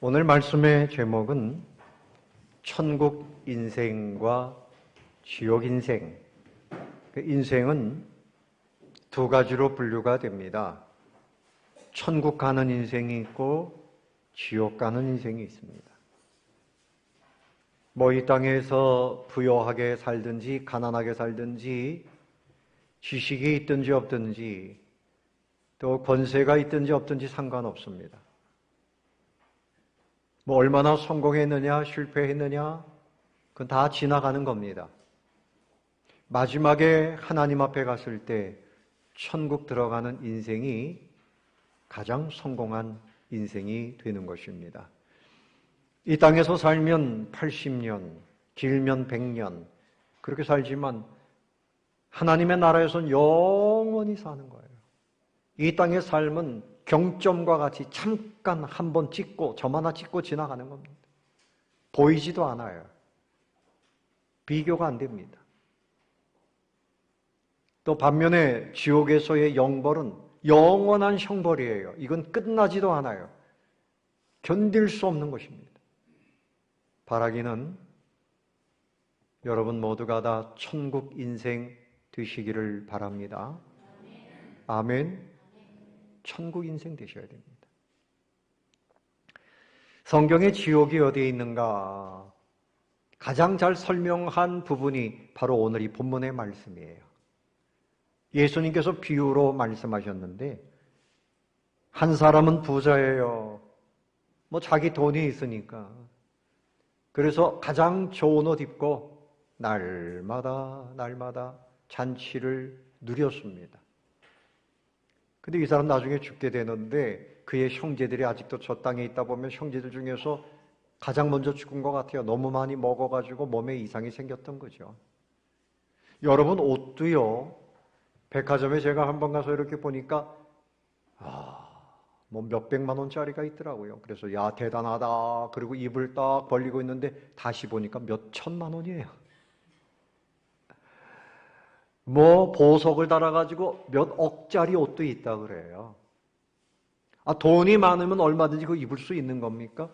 오늘 말씀의 제목은 천국 인생과 지옥 인생. 그 인생은 두 가지로 분류가 됩니다. 천국 가는 인생이 있고 지옥 가는 인생이 있습니다. 이 땅에서 부유하게 살든지 가난하게 살든지 지식이 있든지 없든지 또 권세가 있든지 없든지 상관없습니다. 얼마나 성공했느냐 실패했느냐 그건 다 지나가는 겁니다. 마지막에 하나님 앞에 갔을 때 천국 들어가는 인생이 가장 성공한 인생이 되는 것입니다. 이 땅에서 살면 80년, 길면 100년 그렇게 살지만 하나님의 나라에서는 영원히 사는 거예요. 이 땅의 삶은 경점과 같이 잠깐 한번 찍고 점 하나 찍고 지나가는 겁니다. 보이지도 않아요. 비교가 안 됩니다. 또 반면에 지옥에서의 영벌은 영원한 형벌이에요. 이건 끝나지도 않아요. 견딜 수 없는 것입니다. 바라기는 여러분 모두가 다 천국 인생 되시기를 바랍니다. 아멘. 천국 인생 되셔야 됩니다. 성경에 지옥이 어디에 있는가? 가장 잘 설명한 부분이 바로 오늘 이 본문의 말씀이에요. 예수님께서 비유로 말씀하셨는데 한 사람은 부자예요. 자기 돈이 있으니까. 그래서 가장 좋은 옷 입고 날마다 잔치를 누렸습니다. 근데 이 사람 나중에 죽게 되는데 그의 형제들이 아직도 저 땅에 있다 보면 형제들 중에서 가장 먼저 죽은 것 같아요. 너무 많이 먹어가지고 몸에 이상이 생겼던 거죠. 여러분 옷도요. 백화점에 제가 한번 가서 이렇게 보니까 몇백만 원짜리가 있더라고요. 그래서 야 대단하다. 그리고 입을 딱 벌리고 있는데 다시 보니까 몇 천만 원이에요. 보석을 달아가지고 몇 억짜리 옷도 있다 그래요. 돈이 많으면 얼마든지 그거 입을 수 있는 겁니까?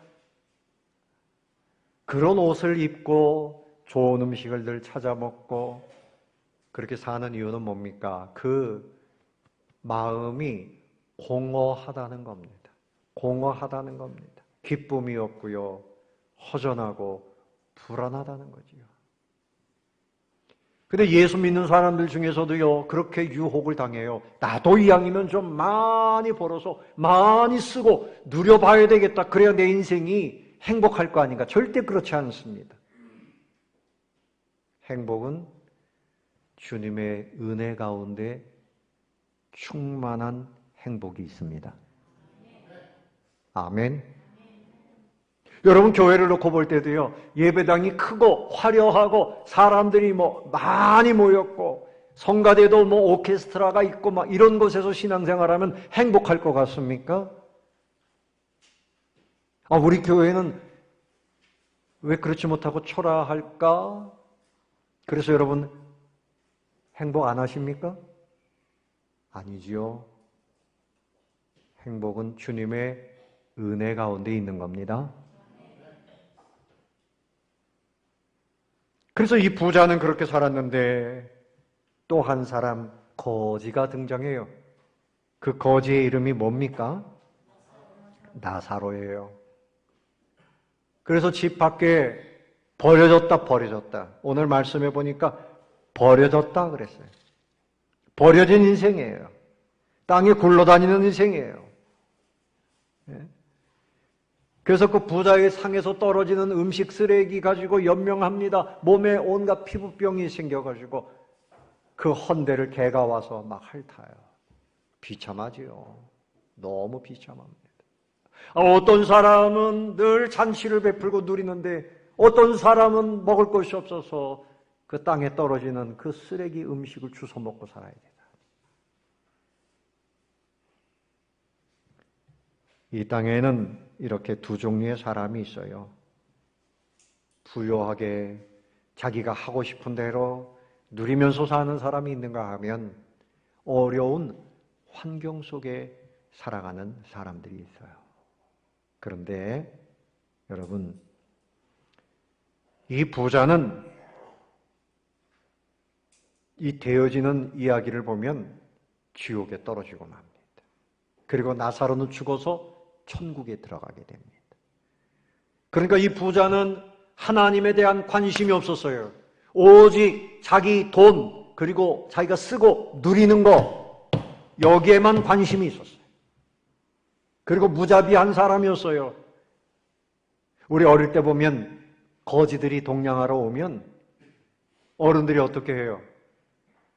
그런 옷을 입고 좋은 음식을 늘 찾아 먹고 그렇게 사는 이유는 뭡니까? 그 마음이 공허하다는 겁니다. 공허하다는 겁니다. 기쁨이 없고요. 허전하고 불안하다는 거지요. 근데 예수 믿는 사람들 중에서도요, 그렇게 유혹을 당해요. 나도 이왕이면 좀 많이 벌어서 많이 쓰고 누려봐야 되겠다. 그래야 내 인생이 행복할 거 아닌가. 절대 그렇지 않습니다. 행복은 주님의 은혜 가운데 충만한 행복이 있습니다. 아멘. 여러분 교회를 놓고 볼 때도요. 예배당이 크고 화려하고 사람들이 많이 모였고 성가대도 오케스트라가 있고 이런 곳에서 신앙생활하면 행복할 것 같습니까? 우리 교회는 왜 그렇지 못하고 초라할까? 그래서 여러분 행복 안 하십니까? 아니지요. 행복은 주님의 은혜 가운데 있는 겁니다. 그래서 이 부자는 그렇게 살았는데 또 한 사람 거지가 등장해요. 그 거지의 이름이 뭡니까? 나사로예요. 그래서 집 밖에 버려졌다. 오늘 말씀해 보니까 버려졌다 그랬어요. 버려진 인생이에요. 땅에 굴러다니는 인생이에요. 그래서 그 부자의 상에서 떨어지는 음식 쓰레기 가지고 연명합니다. 몸에 온갖 피부병이 생겨가지고 그 헌데를 개가 와서 막 핥아요. 비참하지요. 너무 비참합니다. 어떤 사람은 늘 잔치를 베풀고 누리는데 어떤 사람은 먹을 것이 없어서 그 땅에 떨어지는 그 쓰레기 음식을 주워 먹고 살아야 된다. 이 땅에는 이렇게 두 종류의 사람이 있어요. 부유하게 자기가 하고 싶은 대로 누리면서 사는 사람이 있는가 하면 어려운 환경 속에 살아가는 사람들이 있어요. 그런데 여러분, 이 부자는 이 되어지는 이야기를 보면 지옥에 떨어지고 맙니다. 그리고 나사로는 죽어서 천국에 들어가게 됩니다. 그러니까 이 부자는 하나님에 대한 관심이 없었어요. 오직 자기 돈, 그리고 자기가 쓰고 누리는 거, 여기에만 관심이 있었어요. 그리고 무자비한 사람이었어요. 우리 어릴 때 보면 거지들이 동냥하러 오면 어른들이 어떻게 해요?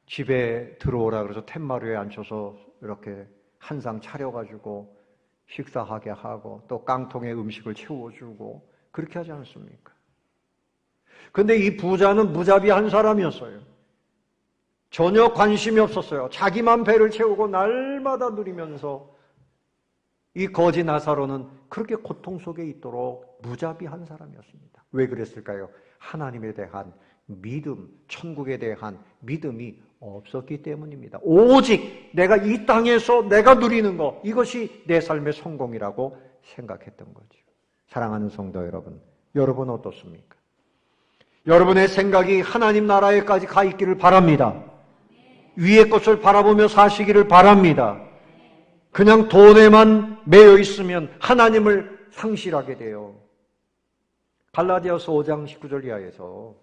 집에 들어오라 그래서 툇마루에 앉혀서 이렇게 한 상 차려가지고 식사하게 하고 또 깡통에 음식을 채워주고 그렇게 하지 않습니까? 근데 이 부자는 무자비한 사람이었어요. 전혀 관심이 없었어요. 자기만 배를 채우고 날마다 누리면서 이 거지 나사로는 그렇게 고통 속에 있도록 무자비한 사람이었습니다. 왜 그랬을까요? 하나님에 대한 믿음, 천국에 대한 믿음이 없었기 때문입니다. 오직 내가 이 땅에서 내가 누리는 것, 이것이 내 삶의 성공이라고 생각했던 거죠. 사랑하는 성도 여러분, 여러분 어떻습니까? 여러분의 생각이 하나님 나라에까지 가 있기를 바랍니다. 위의 것을 바라보며 사시기를 바랍니다. 그냥 돈에만 매여 있으면 하나님을 상실하게 돼요. 갈라디아서 5장 19절 이하에서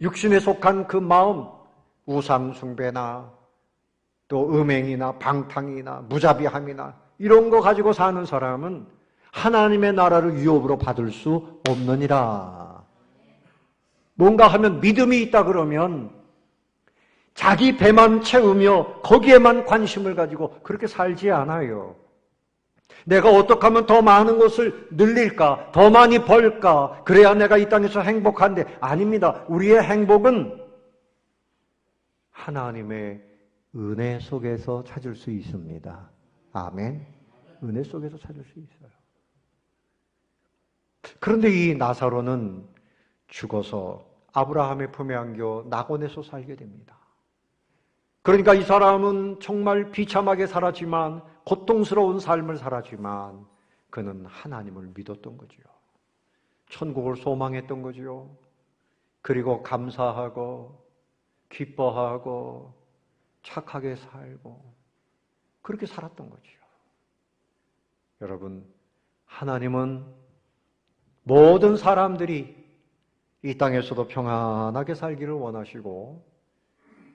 육신에 속한 그 마음, 우상 숭배나 또 음행이나 방탕이나 무자비함이나 이런 거 가지고 사는 사람은 하나님의 나라를 유업으로 받을 수 없느니라. 뭔가 하면 믿음이 있다 그러면 자기 배만 채우며 거기에만 관심을 가지고 그렇게 살지 않아요. 내가 어떻게 하면 더 많은 것을 늘릴까? 더 많이 벌까? 그래야 내가 이 땅에서 행복한데 아닙니다. 우리의 행복은 하나님의 은혜 속에서 찾을 수 있습니다. 아멘. 은혜 속에서 찾을 수 있어요. 그런데 이 나사로는 죽어서 아브라함의 품에 안겨 낙원에서 살게 됩니다. 그러니까 이 사람은 정말 비참하게 살았지만 고통스러운 삶을 살았지만 그는 하나님을 믿었던 거죠. 천국을 소망했던 거죠. 그리고 감사하고 기뻐하고 착하게 살고 그렇게 살았던 거죠. 여러분, 하나님은 모든 사람들이 이 땅에서도 평안하게 살기를 원하시고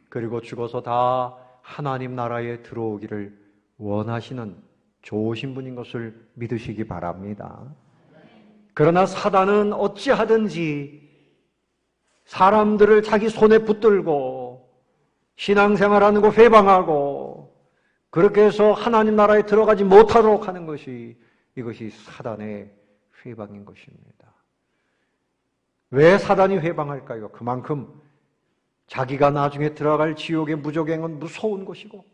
그리고 죽어서 다 하나님 나라에 들어오기를 원하시는 좋으신 분인 것을 믿으시기 바랍니다. 그러나 사단은 어찌하든지 사람들을 자기 손에 붙들고 신앙생활하는 거 회방하고 그렇게 해서 하나님 나라에 들어가지 못하도록 하는 것이 이것이 사단의 회방인 것입니다. 왜 사단이 회방할까요? 그만큼 자기가 나중에 들어갈 지옥의 무저갱은 무서운 것이고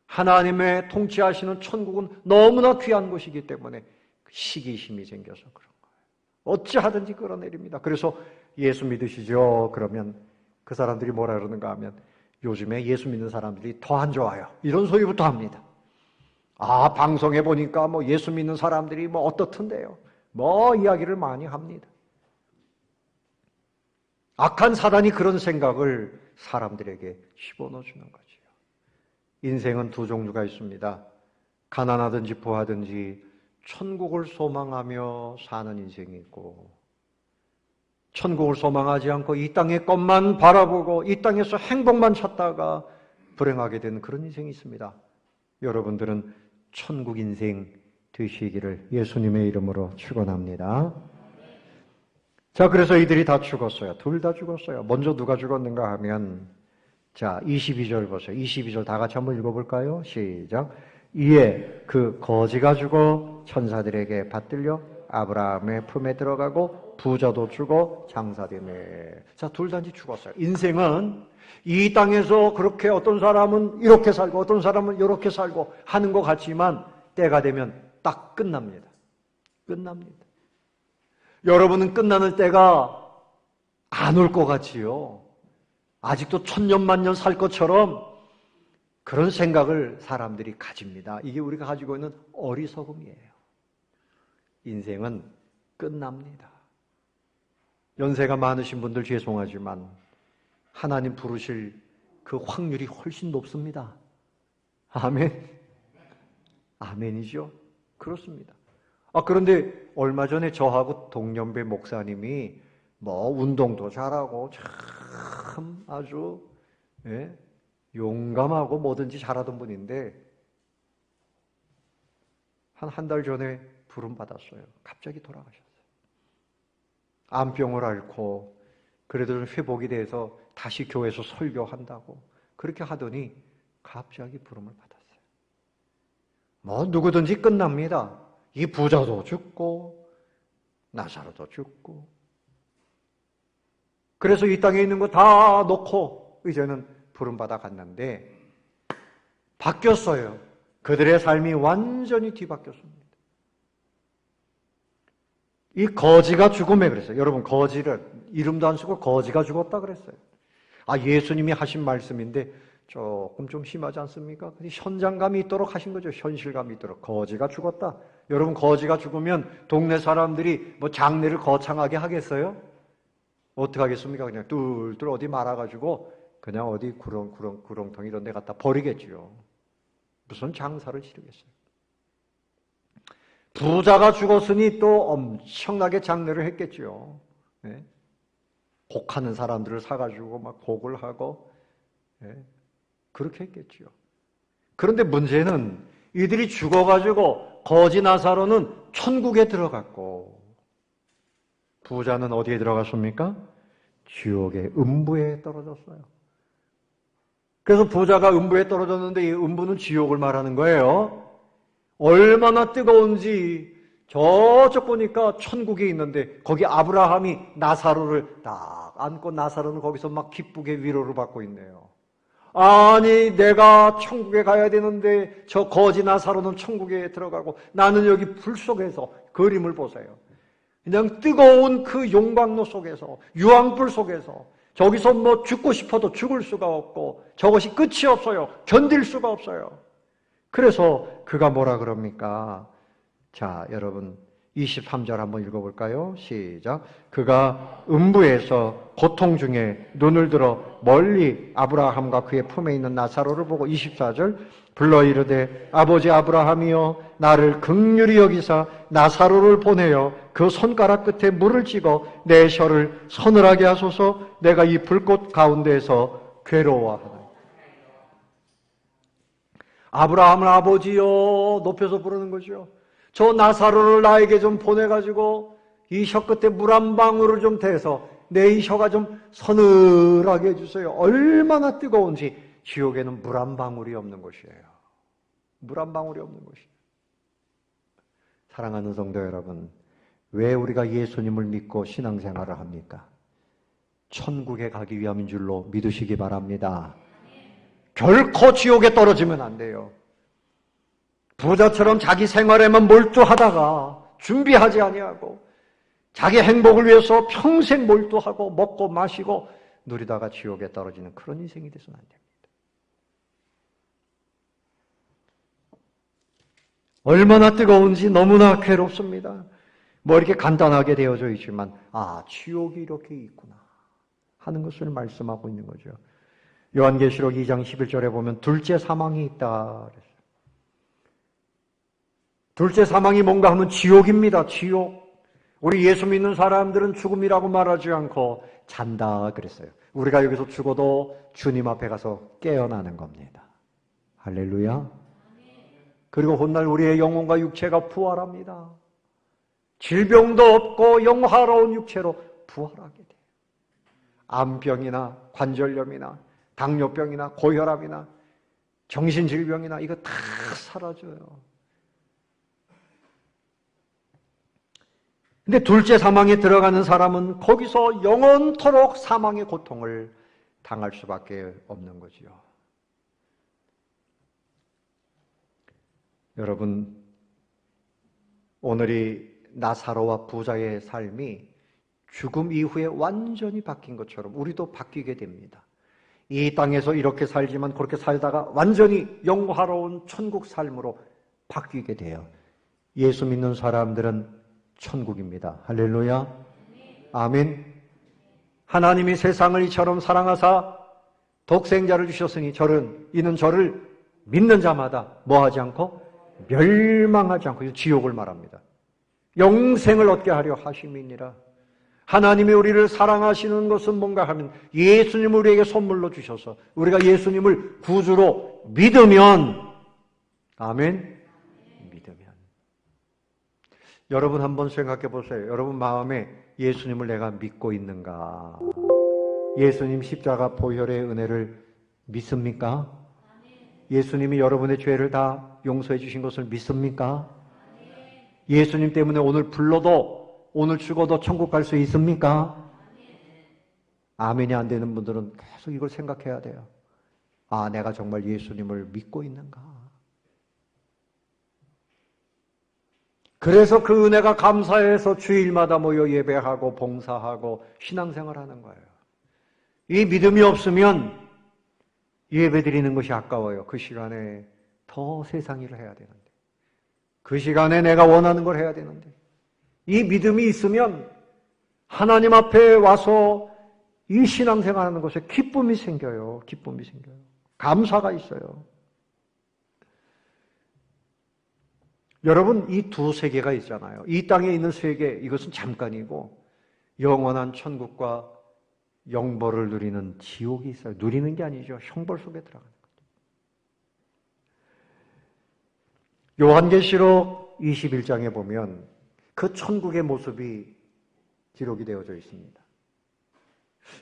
하나님의 통치하시는 천국은 너무나 귀한 것이기 때문에 시기심이 생겨서 그런 거예요. 어찌하든지 끌어내립니다. 그래서 예수 믿으시죠? 그러면 그 사람들이 뭐라 그러는가 하면 요즘에 예수 믿는 사람들이 더 안 좋아요. 이런 소리부터 합니다. 아, 방송에 보니까 뭐 예수 믿는 사람들이 뭐 어떻던데요. 뭐 이야기를 많이 합니다. 악한 사단이 그런 생각을 사람들에게 집어넣어주는 거지요. 인생은 두 종류가 있습니다. 가난하든지 부하든지 천국을 소망하며 사는 인생이 있고 천국을 소망하지 않고 이 땅의 것만 바라보고 이 땅에서 행복만 찾다가 불행하게 되는 그런 인생이 있습니다. 여러분들은 천국 인생 되시기를 예수님의 이름으로 축원합니다. 자, 그래서 이들이 다 죽었어요. 둘 다 죽었어요. 먼저 누가 죽었는가 하면 자, 22절 보세요. 22절 다 같이 한번 읽어볼까요? 시작. 이에 그 거지가 죽어 천사들에게 받들려 아브라함의 품에 들어가고 부자도 죽어 장사되네. 자, 둘 다 죽었어요. 인생은 이 땅에서 그렇게 어떤 사람은 이렇게 살고 어떤 사람은 이렇게 살고 하는 것 같지만 때가 되면 딱 끝납니다. 끝납니다. 여러분은 끝나는 때가 안 올 것 같지요. 아직도 천년만년 살 것처럼 그런 생각을 사람들이 가집니다. 이게 우리가 가지고 있는 어리석음이에요. 인생은 끝납니다. 연세가 많으신 분들 죄송하지만 하나님 부르실 그 확률이 훨씬 높습니다. 아멘. 아멘이죠. 그렇습니다. 그런데 얼마 전에 저하고 동년배 목사님이 운동도 잘하고 참 아주 용감하고 뭐든지 잘하던 분인데 한 달 전에 부름 받았어요. 갑자기 돌아가셨어요. 암병을 앓고 그래도 좀 회복이 돼서 다시 교회에서 설교한다고 그렇게 하더니 갑자기 부름을 받았어요. 누구든지 끝납니다. 이 부자도 죽고 나사로도 죽고 그래서 이 땅에 있는 거 다 놓고 이제는 부름받아 갔는데 바뀌었어요. 그들의 삶이 완전히 뒤바뀌었습니다. 이 거지가 죽음에 그랬어요. 여러분 거지를 이름도 안 쓰고 거지가 죽었다 그랬어요. 예수님이 하신 말씀인데 조금 좀 심하지 않습니까? 현장감이 있도록 하신 거죠. 현실감이 있도록. 거지가 죽었다. 여러분 구거지가 죽으면 동네 사람들이 장례를 거창하게 하겠어요? 어떻게 하겠습니까? 그냥 뚫뚫 어디 말아가지고 그냥 어디 구렁텅이 이런 데 갖다 버리겠지요. 무슨 장사를 치르겠어요? 부자가 죽었으니 또 엄청나게 장례를 했겠죠. 네? 곡하는 사람들을 사가지고 막 곡을 하고 그렇게 했겠죠. 그런데 문제는 이들이 죽어가지고 거지 나사로는 천국에 들어갔고 부자는 어디에 들어갔습니까? 지옥의 음부에 떨어졌어요. 그래서 부자가 음부에 떨어졌는데 이 음부는 지옥을 말하는 거예요. 얼마나 뜨거운지 저쪽 보니까 천국에 있는데 거기 아브라함이 나사로를 딱 안고 나사로는 거기서 막 기쁘게 위로를 받고 있네요. 아니 내가 천국에 가야 되는데 저 거지 나사로는 천국에 들어가고 나는 여기 불 속에서 그림을 보세요. 그냥 뜨거운 그 용광로 속에서 유황불 속에서 저기서 죽고 싶어도 죽을 수가 없고 저것이 끝이 없어요. 견딜 수가 없어요. 그래서 그가 뭐라 그럽니까? 자, 여러분 23절 한번 읽어볼까요? 시작. 그가 음부에서 고통 중에 눈을 들어 멀리 아브라함과 그의 품에 있는 나사로를 보고 24절 불러 이르되 아버지 아브라함이여 나를 긍휼히 여기사 나사로를 보내어 그 손가락 끝에 물을 찍어 내 혀를 서늘하게 하소서 내가 이 불꽃 가운데에서 괴로워하다. 아브라함을 아버지여 높여서 부르는 거죠. 저 나사로를 나에게 좀 보내가지고 이 혀 끝에 물 한 방울을 좀 대서 내 이 혀가 좀 서늘하게 해주세요. 얼마나 뜨거운지 지옥에는 물 한 방울이 없는 곳이에요. 물 한 방울이 없는 곳이에요. 사랑하는 성도 여러분, 왜 우리가 예수님을 믿고 신앙생활을 합니까? 천국에 가기 위함인 줄로 믿으시기 바랍니다. 결코 지옥에 떨어지면 안 돼요. 부자처럼 자기 생활에만 몰두하다가 준비하지 아니하고 자기 행복을 위해서 평생 몰두하고 먹고 마시고 누리다가 지옥에 떨어지는 그런 인생이 돼서는 안 됩니다. 얼마나 뜨거운지 너무나 괴롭습니다. 이렇게 간단하게 되어져 있지만 지옥이 이렇게 있구나 하는 것을 말씀하고 있는 거죠. 요한계시록 2장 11절에 보면 둘째 사망이 있다 그랬어요. 둘째 사망이 뭔가 하면 지옥입니다. 지옥. 우리 예수 믿는 사람들은 죽음이라고 말하지 않고 잔다 그랬어요. 우리가 여기서 죽어도 주님 앞에 가서 깨어나는 겁니다. 할렐루야. 그리고 훗날 우리의 영혼과 육체가 부활합니다. 질병도 없고 영화로운 육체로 부활하게 돼요. 암병이나 관절염이나 당뇨병이나 고혈압이나 정신질병이나 이거 다 사라져요. 근데 둘째 사망에 들어가는 사람은 거기서 영원토록 사망의 고통을 당할 수밖에 없는 거지요. 여러분, 오늘이 나사로와 부자의 삶이 죽음 이후에 완전히 바뀐 것처럼 우리도 바뀌게 됩니다. 이 땅에서 이렇게 살지만 그렇게 살다가 완전히 영화로운 천국 삶으로 바뀌게 돼요. 예수 믿는 사람들은 천국입니다. 할렐루야. 아멘. 하나님이 세상을 이처럼 사랑하사 독생자를 주셨으니 이는 저를 믿는 자마다 뭐하지 않고 멸망하지 않고, 지옥을 말합니다. 영생을 얻게 하려 하심이니라. 하나님이 우리를 사랑하시는 것은 뭔가 하면 예수님을 우리에게 선물로 주셔서 우리가 예수님을 구주로 믿으면, 아멘, 믿으면. 여러분 한번 생각해 보세요. 여러분 마음에 예수님을 내가 믿고 있는가? 예수님 십자가 보혈의 은혜를 믿습니까? 예수님이 여러분의 죄를 다 용서해 주신 것을 믿습니까? 예수님 때문에 오늘 불러도, 오늘 죽어도 천국 갈 수 있습니까? 아멘이 안 되는 분들은 계속 이걸 생각해야 돼요. 아, 내가 정말 예수님을 믿고 있는가? 그래서 그 은혜가 감사해서 주일마다 모여 예배하고 봉사하고 신앙생활하는 거예요. 이 믿음이 없으면 예배 드리는 것이 아까워요. 그 시간에 더 세상 일을 해야 되는데, 그 시간에 내가 원하는 걸 해야 되는데, 이 믿음이 있으면 하나님 앞에 와서 이 신앙생활하는 것에 기쁨이 생겨요. 기쁨이 생겨요. 감사가 있어요. 여러분, 이 두 세계가 있잖아요. 이 땅에 있는 세계, 이것은 잠깐이고 영원한 천국과 영벌을 누리는 지옥이 있어요. 누리는 게 아니죠. 형벌 속에 들어가는 거죠. 요한계시록 21장에 보면 그 천국의 모습이 기록이 되어져 있습니다.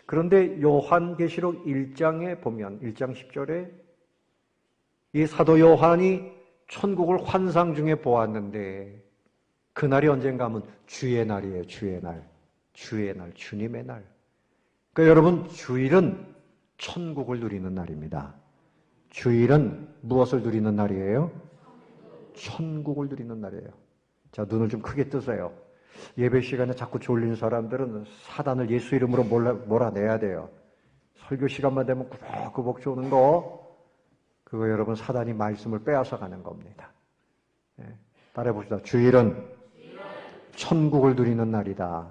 그런데 요한계시록 1장에 보면 1장 10절에 이 사도 요한이 천국을 환상 중에 보았는데, 그날이 언젠가 하면 주의 날이에요. 주의 날. 주의 날. 주님의 날. 그러니까 여러분, 주일은 천국을 누리는 날입니다. 주일은 무엇을 누리는 날이에요? 천국을 누리는 날이에요. 자, 눈을 좀 크게 뜨세요. 예배 시간에 자꾸 졸린 사람들은 사단을 예수 이름으로 몰아내야 돼요. 설교 시간만 되면 꾸벅꾸벅 조는 거, 그거 여러분 사단이 말씀을 빼앗아 가는 겁니다. 네, 따라해 봅시다. 주일은 천국을 누리는 날이다.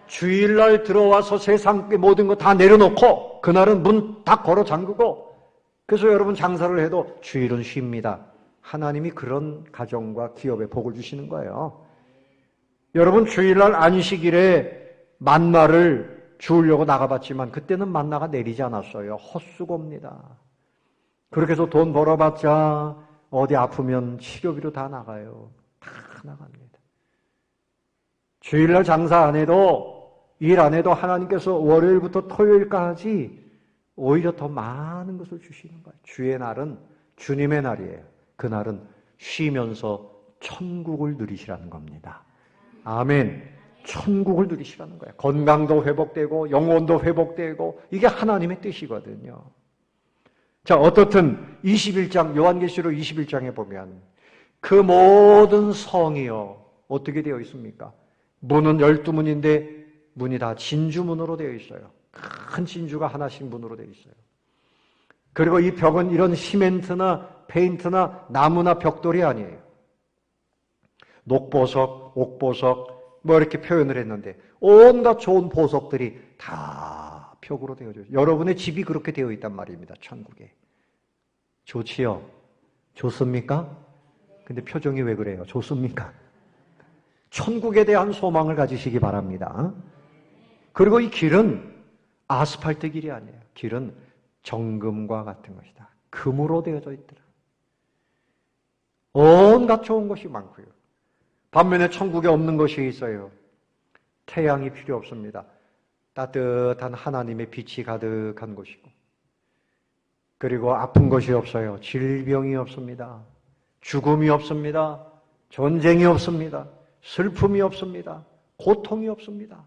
주일날 들어와서 세상의 모든 거 다 내려놓고 그날은 문 다 걸어 잠그고, 그래서 여러분 장사를 해도 주일은 쉽니다. 하나님이 그런 가정과 기업에 복을 주시는 거예요. 여러분, 주일날 안식일에 만나를 주우려고 나가봤지만 그때는 만나가 내리지 않았어요. 헛수고입니다. 그렇게 해서 돈 벌어봤자 어디 아프면 치료비로 다 나가요. 다 나갑니다. 주일날 장사 안 해도, 일 안 해도 하나님께서 월요일부터 토요일까지 오히려 더 많은 것을 주시는 거예요. 주의 날은 주님의 날이에요. 그날은 쉬면서 천국을 누리시라는 겁니다. 아멘. 천국을 누리시라는 거예요. 건강도 회복되고 영혼도 회복되고, 이게 하나님의 뜻이거든요. 자, 어떻든 21장, 요한계시록 21장에 보면 그 모든 성이요, 어떻게 되어 있습니까? 문은 12문인데 문이 다 진주문으로 되어 있어요. 큰 진주가 하나씩 문으로 되어 있어요. 그리고 이 벽은 이런 시멘트나 페인트나 나무나 벽돌이 아니에요. 녹보석, 옥보석 뭐 이렇게 표현을 했는데 온갖 좋은 보석들이 다 벽으로 되어져 있어요. 여러분의 집이 그렇게 되어 있단 말입니다. 천국에. 좋지요? 좋습니까? 근데 표정이 왜 그래요? 좋습니까? 천국에 대한 소망을 가지시기 바랍니다. 그리고 이 길은 아스팔트 길이 아니에요. 길은 정금과 같은 것이다. 금으로 되어져 있더라. 온갖 좋은 것이 많고요. 반면에 천국에 없는 것이 있어요. 태양이 필요 없습니다. 따뜻한 하나님의 빛이 가득한 곳이고, 그리고 아픈 것이 없어요. 질병이 없습니다. 죽음이 없습니다. 전쟁이 없습니다. 슬픔이 없습니다. 고통이 없습니다.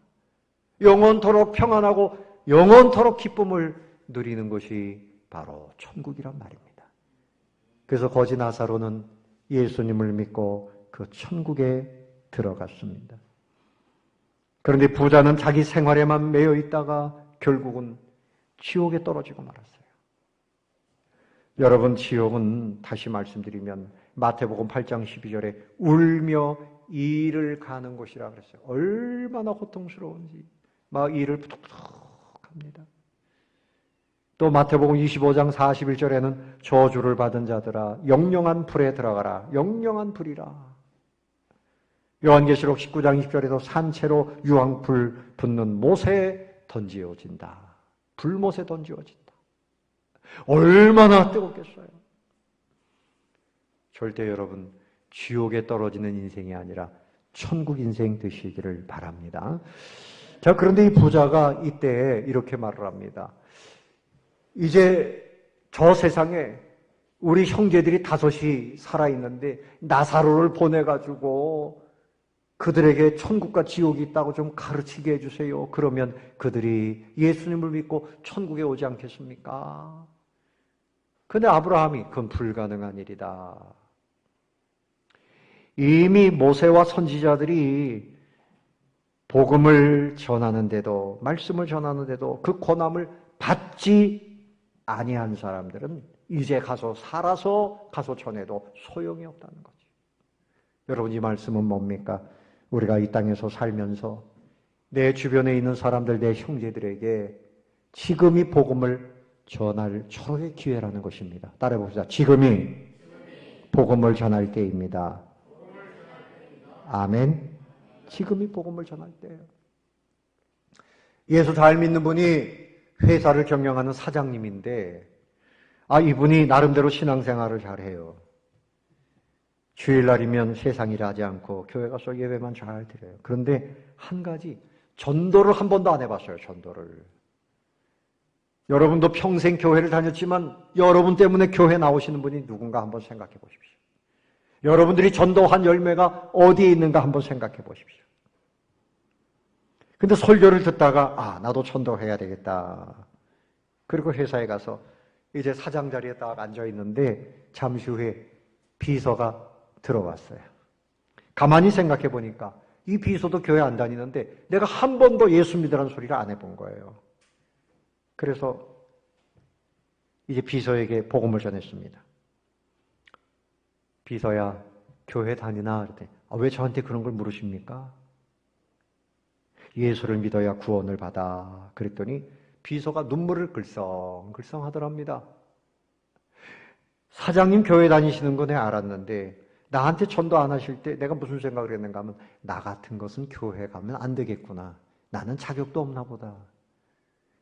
영원토록 평안하고 영원토록 기쁨을 누리는 것이 바로 천국이란 말입니다. 그래서 거지 나사로는 예수님을 믿고 그 천국에 들어갔습니다. 그런데 부자는 자기 생활에만 매여 있다가 결국은 지옥에 떨어지고 말았어요. 여러분, 지옥은 다시 말씀드리면 마태복음 8장 12절에 울며 이를 가는 곳이라 그랬어요. 얼마나 고통스러운지 막 이를 부득부득합니다. 또 마태복음 25장 41절에는 저주를 받은 자들아 영영한 불에 들어가라. 영영한 불이라. 요한계시록 19장 20절에도 산채로 유황불 붙는 못에 던지어진다. 불못에 던지어진다. 얼마나 뜨겁겠어요. 절대 여러분 지옥에 떨어지는 인생이 아니라 천국 인생 되시기를 바랍니다. 자, 그런데 이 부자가 이때 이렇게 말을 합니다. 이제 저 세상에 우리 형제들이 다섯이 살아있는데 나사로를 보내가지고 그들에게 천국과 지옥이 있다고 좀 가르치게 해주세요. 그러면 그들이 예수님을 믿고 천국에 오지 않겠습니까? 근데 아브라함이 그건 불가능한 일이다. 이미 모세와 선지자들이 복음을 전하는데도, 말씀을 전하는데도 그 권함을 받지 아니한 사람들은 이제 가서 살아서 가서 전해도 소용이 없다는 거지. 여러분, 이 말씀은 뭡니까? 우리가 이 땅에서 살면서 내 주변에 있는 사람들, 내 형제들에게 지금이 복음을 전할 절호의 기회라는 것입니다. 따라해봅시다. 지금이 복음을 전할 때입니다. 아멘. 지금이 복음을 전할 때예요. 예수 잘 믿는 분이 회사를 경영하는 사장님인데 이분이 나름대로 신앙생활을 잘해요. 주일날이면 세상 일 하지 않고 교회 가서 예배만 잘 드려요. 그런데 한 가지, 전도를 한 번도 안 해봤어요. 전도를. 여러분도 평생 교회를 다녔지만 여러분 때문에 교회 나오시는 분이 누군가 한번 생각해 보십시오. 여러분들이 전도한 열매가 어디에 있는가 한번 생각해 보십시오. 근데 설교를 듣다가 나도 전도해야 되겠다. 그리고 회사에 가서 이제 사장 자리에 딱 앉아 있는데 잠시 후에 비서가 들어왔어요. 가만히 생각해 보니까 이 비서도 교회 안 다니는데 내가 한 번도 예수 믿으라는 소리를 안 해본 거예요. 그래서 이제 비서에게 복음을 전했습니다. 비서야, 교회 다니나? 그랬더니 왜 저한테 그런 걸 물으십니까? 예수를 믿어야 구원을 받아. 그랬더니 비서가 눈물을 글썽글썽 하더랍니다. 사장님 교회 다니시는 거 내가 알았는데 나한테 전도 안 하실 때 내가 무슨 생각을 했는가 하면 나 같은 것은 교회 가면 안 되겠구나. 나는 자격도 없나 보다.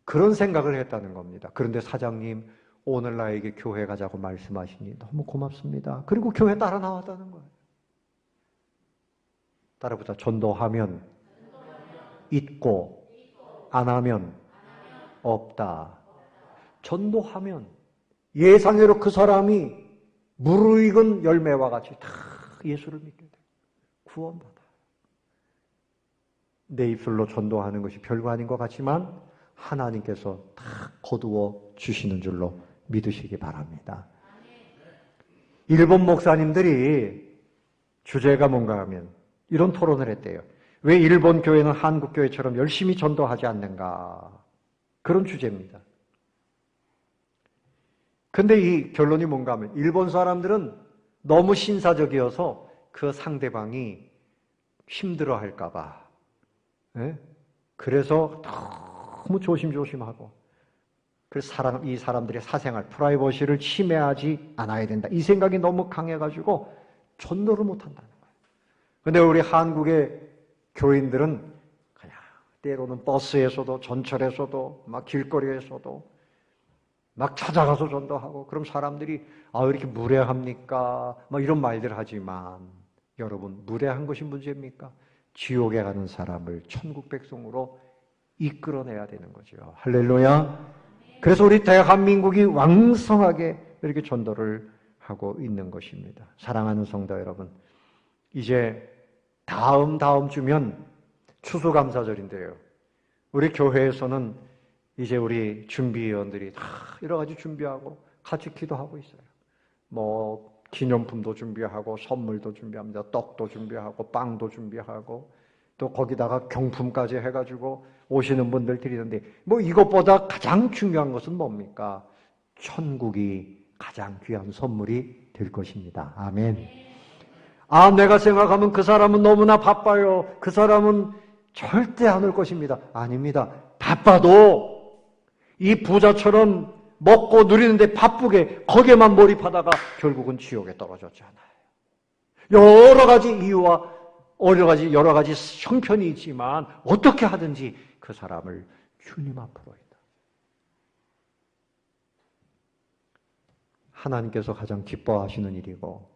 그런 생각을 했다는 겁니다. 그런데 사장님, 오늘 나에게 교회 가자고 말씀하시니 너무 고맙습니다. 그리고 교회 따라 나왔다는 거예요. 따라보자. 전도하면 있고 안 하면 없다. 전도하면 예상외로 그 사람이 무르익은 열매와 같이 다 예수를 믿게 돼. 구원받아. 내 입술로 전도하는 것이 별거 아닌 것 같지만 하나님께서 다 거두어 주시는 줄로 믿으시기 바랍니다. 일본 목사님들이 주제가 뭔가 하면 이런 토론을 했대요. 왜 일본 교회는 한국 교회처럼 열심히 전도하지 않는가? 그런 주제입니다. 근데 이 결론이 뭔가 하면 일본 사람들은 너무 신사적이어서 그 상대방이 힘들어 할까 봐. 그래서 너무 조심조심하고 그래서 이 사람들의 사생활, 프라이버시를 침해하지 않아야 된다. 이 생각이 너무 강해가지고 전도를 못한다는 거예요. 근데 우리 한국의 교인들은 그냥 때로는 버스에서도 전철에서도 막 길거리에서도 막 찾아가서 전도하고 그럼 사람들이 왜 이렇게 무례합니까? 막 이런 말들 하지만 여러분, 무례한 것이 문제입니까? 지옥에 가는 사람을 천국 백성으로 이끌어내야 되는 거죠. 할렐루야. 그래서 우리 대한민국이 왕성하게 이렇게 전도를 하고 있는 것입니다. 사랑하는 성도 여러분, 이제 다음 주면 추수감사절인데요. 우리 교회에서는 이제 우리 준비위원들이 다 여러 가지 준비하고 같이 기도하고 있어요. 뭐 기념품도 준비하고 선물도 준비합니다. 떡도 준비하고 빵도 준비하고 또 거기다가 경품까지 해가지고 오시는 분들 드리는데 뭐 이것보다 가장 중요한 것은 뭡니까? 천국이 가장 귀한 선물이 될 것입니다. 아멘. 아, 내가 생각하면 그 사람은 너무나 바빠요. 그 사람은 절대 안 올 것입니다. 아닙니다. 바빠도 이 부자처럼 먹고 누리는데 바쁘게 거기에만 몰입하다가 결국은 지옥에 떨어졌잖아요. 여러 가지 이유와 여러 가지 형편이 있지만 어떻게 하든지 그 사람을 주님 앞으로 있다. 하나님께서 가장 기뻐하시는 일이고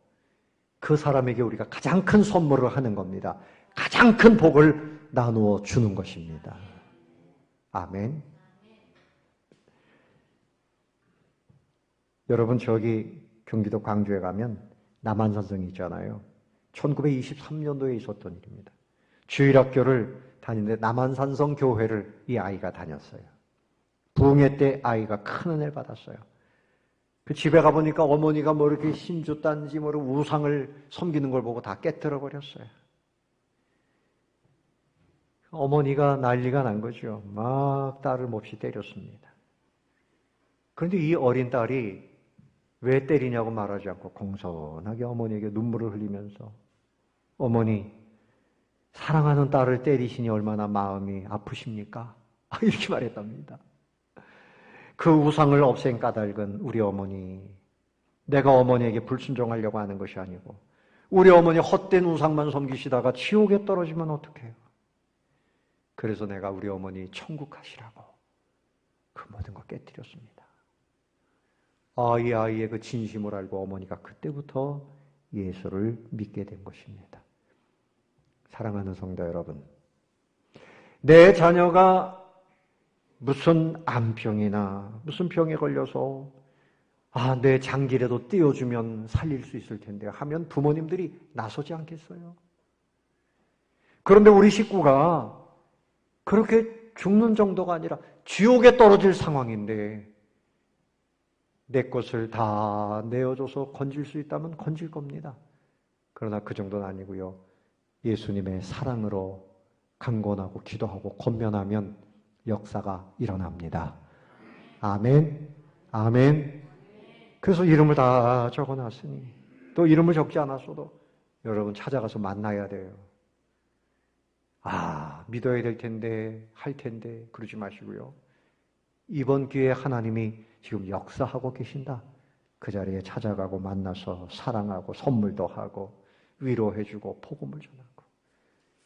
그 사람에게 우리가 가장 큰 선물을 하는 겁니다. 가장 큰 복을 나누어 주는 것입니다. 아멘. 여러분, 저기 경기도 광주에 가면 남한산성이 있잖아요. 1923년도에 있었던 일입니다. 주일학교를 다니는데 남한산성 교회를 이 아이가 다녔어요. 부흥회 때 아이가 큰 은혜를 받았어요. 그 집에 가보니까 어머니가 뭐 이렇게 신주단지 뭐 우상을 섬기는 걸 보고 다 깨뜨려 버렸어요. 어머니가 난리가 난 거죠. 막 딸을 몹시 때렸습니다. 그런데 이 어린 딸이 왜 때리냐고 말하지 않고 공손하게 어머니에게 눈물을 흘리면서 어머니, 사랑하는 딸을 때리시니 얼마나 마음이 아프십니까? 이렇게 말했답니다. 그 우상을 없앤 까닭은 우리 어머니, 내가 어머니에게 불순종하려고 하는 것이 아니고 우리 어머니 헛된 우상만 섬기시다가 지옥에 떨어지면 어떡해요? 그래서 내가 우리 어머니 천국 가시라고 그 모든 걸 깨뜨렸습니다. 이 아이의 그 진심을 알고 어머니가 그때부터 예수를 믿게 된 것입니다. 사랑하는 성도 여러분, 내 자녀가 무슨 암병이나 무슨 병에 걸려서 내 장기라도 띄워주면 살릴 수 있을 텐데 하면 부모님들이 나서지 않겠어요? 그런데 우리 식구가 그렇게 죽는 정도가 아니라 지옥에 떨어질 상황인데 내 것을 다 내어줘서 건질 수 있다면 건질 겁니다. 그러나 그 정도는 아니고요. 예수님의 사랑으로 강권하고 기도하고 권면하면 역사가 일어납니다. 아멘, 아멘. 그래서 이름을 다 적어놨으니 또 이름을 적지 않았어도 여러분 찾아가서 만나야 돼요. 믿어야 될 텐데, 할 텐데 그러지 마시고요. 이번 기회에 하나님이 지금 역사하고 계신다. 그 자리에 찾아가고 만나서 사랑하고 선물도 하고 위로해주고 복음을 전하고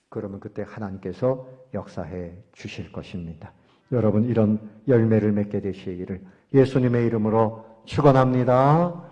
그러면 그때 하나님께서 역사해 주실 것입니다. 여러분 이런 열매를 맺게 되시기를 예수님의 이름으로 축원합니다.